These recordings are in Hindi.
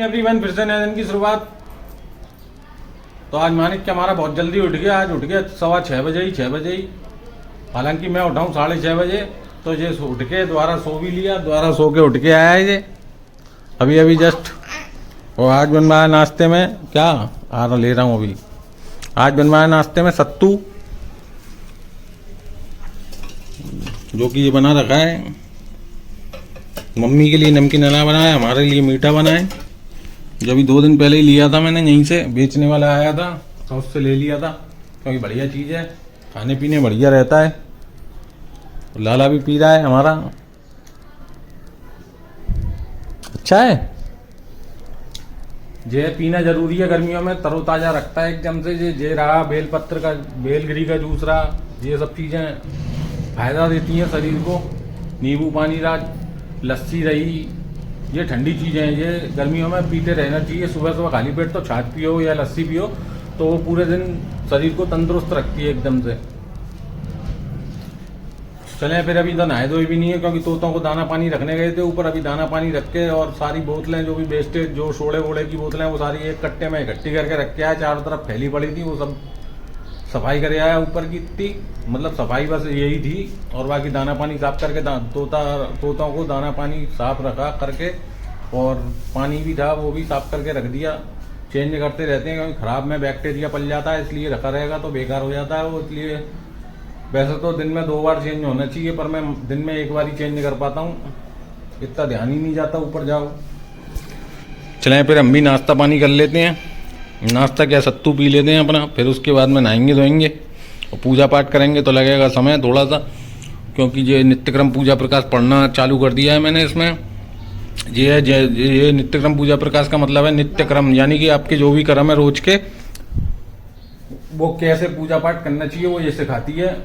एवरीवन, फिर से नए दिन की शुरुआत। तो आज मानिक के हमारा बहुत जल्दी उठ गया। आज उठ गया 6:15 बजे ही। हालांकि मैं उठाऊँ 6:30 बजे, तो ये उठ के दोबारा सो भी लिया। दोबारा सो के उठ के आया है ये अभी अभी जस्ट। और आज बनवाया नाश्ते में क्या ले रहा हूँ अभी। आज बनवाया नाश्ते में सत्तू, जो कि ये बना रखा है। मम्मी के लिए नमकीन ना बनाया, हमारे लिए मीठा बनाए। जो अभी 2 दिन पहले ही लिया था मैंने, यहीं से बेचने वाला आया था तो उससे ले लिया था, क्योंकि बढ़िया चीज़ है, खाने पीने बढ़िया रहता है। लाला भी पी रहा है हमारा, अच्छा है। ये पीना जरूरी है गर्मियों में, तरोताज़ा रखता है एकदम से। ये रहा बेलपत्र का, बेलगिरी का जूस रहा, ये सब चीज़ें फायदा देती हैं शरीर को। नींबू पानी रहा, लस्सी रही, ये ठंडी चीज़ें हैं, ये गर्मियों में पीते रहना चाहिए। सुबह सुबह खाली पेट तो छाछ पियो या लस्सी पियो, तो वो पूरे दिन शरीर को तंदुरुस्त रखती है एकदम से। चलें फिर, अभी तो नहाए धोए भी नहीं है, क्योंकि तोतों को दाना पानी रखने गए थे ऊपर। अभी दाना पानी रख के, और सारी बोतलें जो भी वेस्टेज, जो सोडे वोड़े की बोतलें, वो सारी एक कट्टे में इकट्ठी करके रख के आया। चारों तरफ फैली पड़ी थी, वो सब सफाई करे आया ऊपर की इतनी। मतलब सफाई बस यही थी, और बाकी दाना पानी साफ करके तोतों को दाना पानी साफ रखा करके, और पानी भी था वो भी साफ करके रख दिया। चेंज करते रहते हैं, क्योंकि खराब में बैक्टीरिया पल जाता है, इसलिए रखा रहेगा तो बेकार हो जाता है वो। इसलिए वैसे तो दिन में 2 बार चेंज होना चाहिए, पर मैं दिन में 1 बार ही चेंज कर पाता हूँ, इतना ध्यान ही नहीं जाता ऊपर जाओ। चलें फिर हम भी नाश्ता पानी कर लेते हैं। नाश्ता क्या, सत्तू पी लेते हैं अपना, फिर उसके बाद में नहाएंगे धोएंगे और पूजा पाठ करेंगे। तो लगेगा समय थोड़ा सा, क्योंकि ये नित्यक्रम पूजा प्रकाश पढ़ना चालू कर दिया है मैंने इसमें। ये नित्यक्रम पूजा प्रकाश का मतलब है नित्यक्रम, यानी कि आपके जो भी कर्म है रोज के, वो कैसे पूजा पाठ करना चाहिए वो ये सिखाती है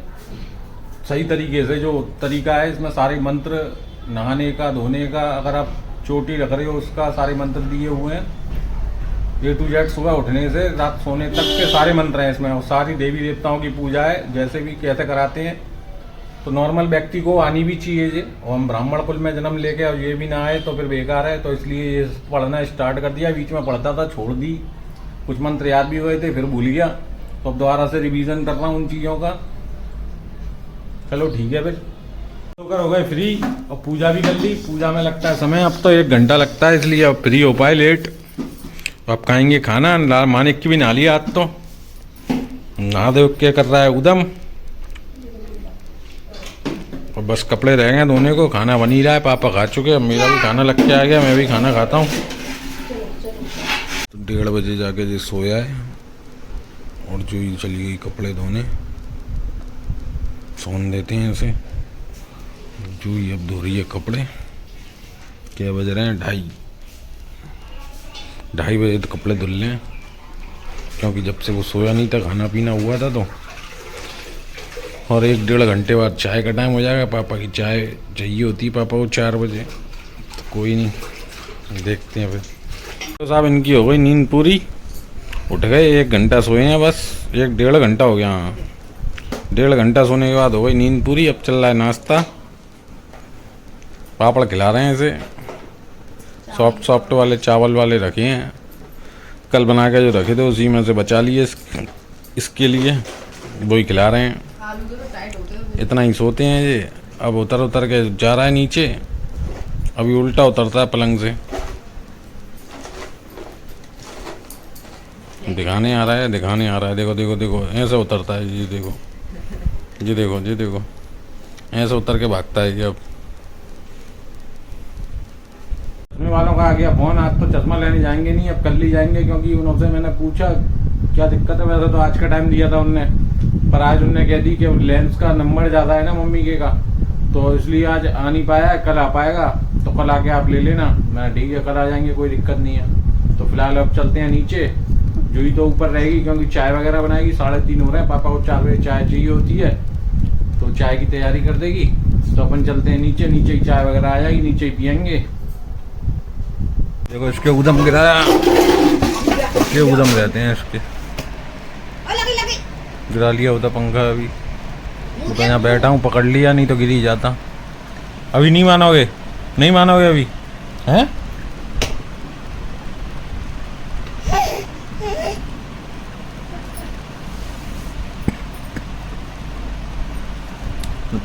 सही तरीके से। जो तरीका है इसमें सारे मंत्र, नहाने का, धोने का, अगर आप चोटी रख रहे हो उसका, सारे मंत्र दिए हुए हैं A to Z। सुबह उठने से रात सोने तक के सारे मंत्र हैं इसमें, और सारी देवी देवताओं की पूजा है। जैसे भी कैसे कराते हैं, तो नॉर्मल व्यक्ति को आनी भी चाहिए ये। और हम ब्राह्मण कुल में जन्म लेके और ये भी ना आए तो फिर बेकार है। तो इसलिए ये पढ़ना स्टार्ट कर दिया। बीच में पढ़ता था, छोड़ दी, कुछ मंत्र याद भी हुए थे, फिर भूल गया, तो अब दोबारा से रिवीजन कर रहा हूँ उन चीज़ों का। चलो ठीक है, फिर तो हो गए फ्री और पूजा भी कर ली। पूजा में लगता है समय, अब तो 1 घंटा लगता है, इसलिए अब फ्री हो पाए लेट। अब खाएंगे खाना। मानिक की भी नहा लिया आज तो, नहा दे के कर रहा है उदम, और बस कपड़े रह गए धोने को। खाना बन ही रहा है, पापा खा चुके, अब मेरा भी खाना लग के आ गया, मैं भी खाना खाता हूँ। तो 1:30 बजे जाके जो सोया है, और जो ही चली गई कपड़े धोने। सोन देते हैं इसे। जो ही अब धो रही है कपड़े। क्या बज रहे हैं? 2:30 बजे तो कपड़े धुल लें, क्योंकि जब से वो सोया नहीं था, खाना पीना हुआ था तो। और 1-1.5 घंटे बाद चाय का टाइम हो जाएगा। पापा की चाय चाहिए होती है पापा को 4 बजे। तो कोई नहीं, देखते हैं फिर। तो साहब इनकी हो गई नींद पूरी, उठ गए। 1 घंटा सोए हैं बस, 1-1.5 घंटा हो गया। हाँ, 1.5 घंटा सोने के बाद हो गई नींद पूरी। अब चल रहा है नाश्ता, पापड़ खिला रहे हैं इसे। सॉफ्ट वाले चावल वाले रखे हैं, कल बना के जो रखे थे उसी में से बचा लिए इसके लिए, वही खिला रहे हैं। इतना ही सोते हैं ये। अब उतर के जा रहा है नीचे, अभी उल्टा उतरता है पलंग से। दिखाने आ रहा है। देखो ऐसे उतरता है। ये देखो ऐसे उतर के भागता है कि अब। चश्मे वालों का आ गया फोन। आज तो चश्मा लेने जाएंगे नहीं, अब कल ही जाएंगे, क्योंकि उनसे मैंने पूछा क्या दिक्कत है। वैसे तो आज का टाइम दिया था उनने, पर आज उनने कह दी कि लेंस का नंबर ज़्यादा है ना मम्मी के का, तो इसलिए आज आ नहीं पाया। कल आ पाएगा तो कल आके आप ले लेना। मैं ठीक है, कल आ जाएंगे, कोई दिक्कत नहीं है। तो फिलहाल अब चलते हैं नीचे। जूही तो ऊपर रहेगी, क्योंकि चाय वगैरह बनाएगी। 3:30 हो रहे हैं, पापा को 4 बजे चाय चाहिए होती है, तो चाय की तैयारी कर देगी। तो अपन चलते हैं नीचे ही चाय वगैरह आ जाएगी, नीचे ही पियेंगे। देखो इसके उदम गिराया, इसके उदम रहते हैं इसके। गिरा लिया होता पंखा अभी, तो यहाँ बैठा हूँ, पकड़ लिया, नहीं तो गिर ही जाता। अभी नहीं मानोगे अभी, हैं?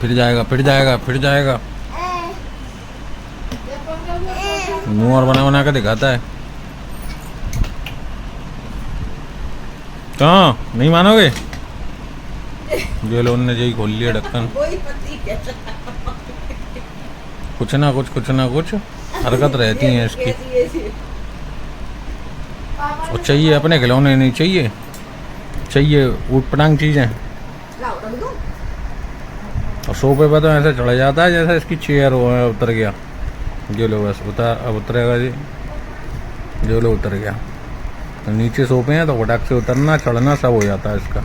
फिर जाएगा फिर जाएगा फिर जाएगा। मुंह और बना बना के दिखाता है। कहाँ नहीं मानोगे? ये लोग ने यही खोल लिया ढक्कन। कुछ ना कुछ हरकत रहती है इसकी। और चाहिए अपने खिलौने नहीं चाहिए, चाहिए ऊट पटांग चीजें। और सोफे पर तो ऐसे चढ़ जाता है जैसे इसकी चेयर उतर गया। जो लोग बस अब उतरेगा जी, जो लोग उतर गया। तो नीचे सोफे हैं तो फटाक से उतरना चढ़ना सब हो जाता है इसका।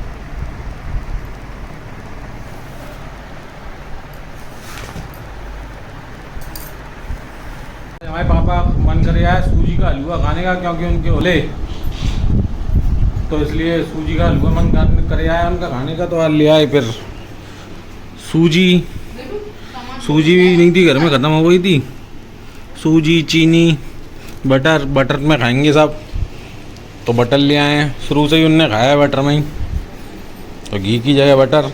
हमारे पापा मन कर रहा है सूजी का हलवा खाने का, क्योंकि उनके होले, तो इसलिए सूजी का हलवा मन कर रहा है उनका खाने का। तो आज ले आए फिर सूजी भी नहीं थी घर में, ख़त्म हो गई थी। सूजी, चीनी, बटर में खाएंगे सब, तो बटर ले आए हैं। शुरू से ही उनने खाया है बटर में ही, तो घी की जगह बटर।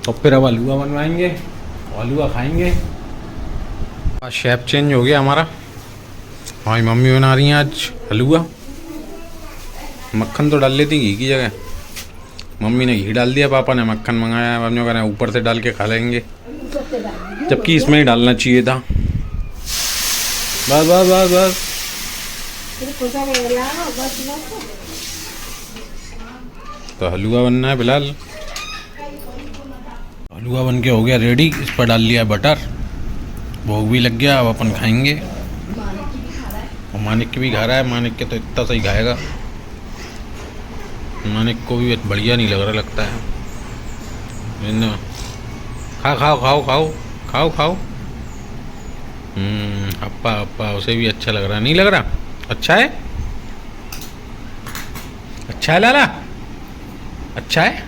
तो फिर अब हलवा बनवाएंगे, हलवा खाएंगे। शेफ चेंज हो गया हमारा। हमारी मम्मी बना रही हैं आज हलवा। मक्खन तो डाल लेती घी की जगह, मम्मी ने घी डाल दिया, पापा ने मक्खन मंगाया। मम्मी कह रहे हैं ऊपर से डाल के खा लेंगे, जबकि इसमें ही डालना चाहिए था। बस बस बस बस। तो हलवा बनना है फिलहाल। हलवा बन के हो गया रेडी। इस पर डाल लिया बटर, भोग भी लग गया। अब अपन खाएंगे। और मानिक भी खा रहा है। मानिक के तो इतना सही खाएगा, मानिक को भी बढ़िया नहीं लग रहा लगता है। खाओ खाओ खाओ खाओ खाओ खाओ। अप्पा उसे भी अच्छा लग रहा, नहीं लग रहा? अच्छा है, अच्छा है लाला, अच्छा है।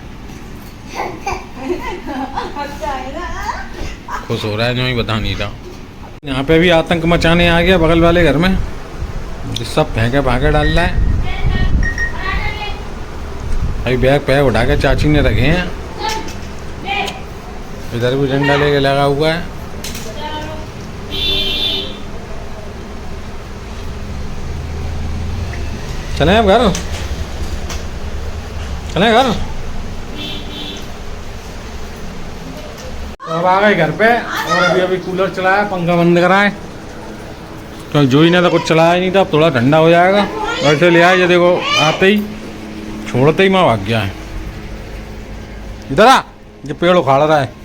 खुश हो रहा है, जो ही बता नहीं रहा। यहाँ पे भी आतंक मचाने आ गया बगल वाले घर में, सब फेंके भागे डाल रहा है। अभी बैग उठा के चाची ने रखे हैं। इधर भी झंडा लेके लगा हुआ है। चले अब घर, चले घर। तो अब आ गए घर पे, और अभी कूलर चलाया, पंखा बंद कराए, तो जो ही ने तो कुछ चलाया ही नहीं था। अब थोड़ा ठंडा हो जाएगा। वैसे ले आए, ये देखो आते ही छोड़ते ही माँ भाग गया है। इधर आ, ये पेड़ उखाड़ रहा है।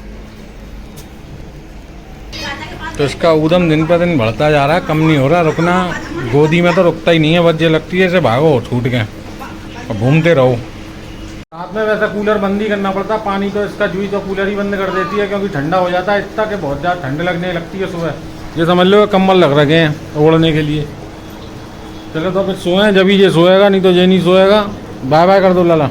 तो इसका ऊधम दिन पर दिन बढ़ता जा रहा है, कम नहीं हो रहा। रुकना गोदी में तो रुकता ही नहीं है, बस ये लगती है ऐसे भागो छूट के और घूमते रहो। रात में वैसे कूलर बंद ही करना पड़ता। पानी तो इसका जुई तो कूलर ही बंद कर देती है, क्योंकि ठंडा हो जाता है इतना कि बहुत ज़्यादा ठंड लगने लगती है सुबह। ये समझ लो कम्बल लग रखे हैं ओढ़ने के लिए। चलो तो फिर सोएं, जब ही ये सोएगा, नहीं तो ये नहीं सोएगा। बाय बाय कर दो लाला।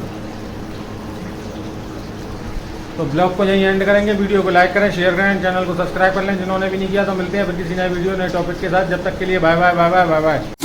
तो ब्लॉग को यहीं एंड करेंगे। वीडियो को लाइक करें, शेयर करें, चैनल को सब्सक्राइब कर लें जिन्होंने भी नहीं किया। तो मिलते हैं फिर किसी नए वीडियो नए टॉपिक के साथ। जब तक के लिए bye bye bye bye bye bye.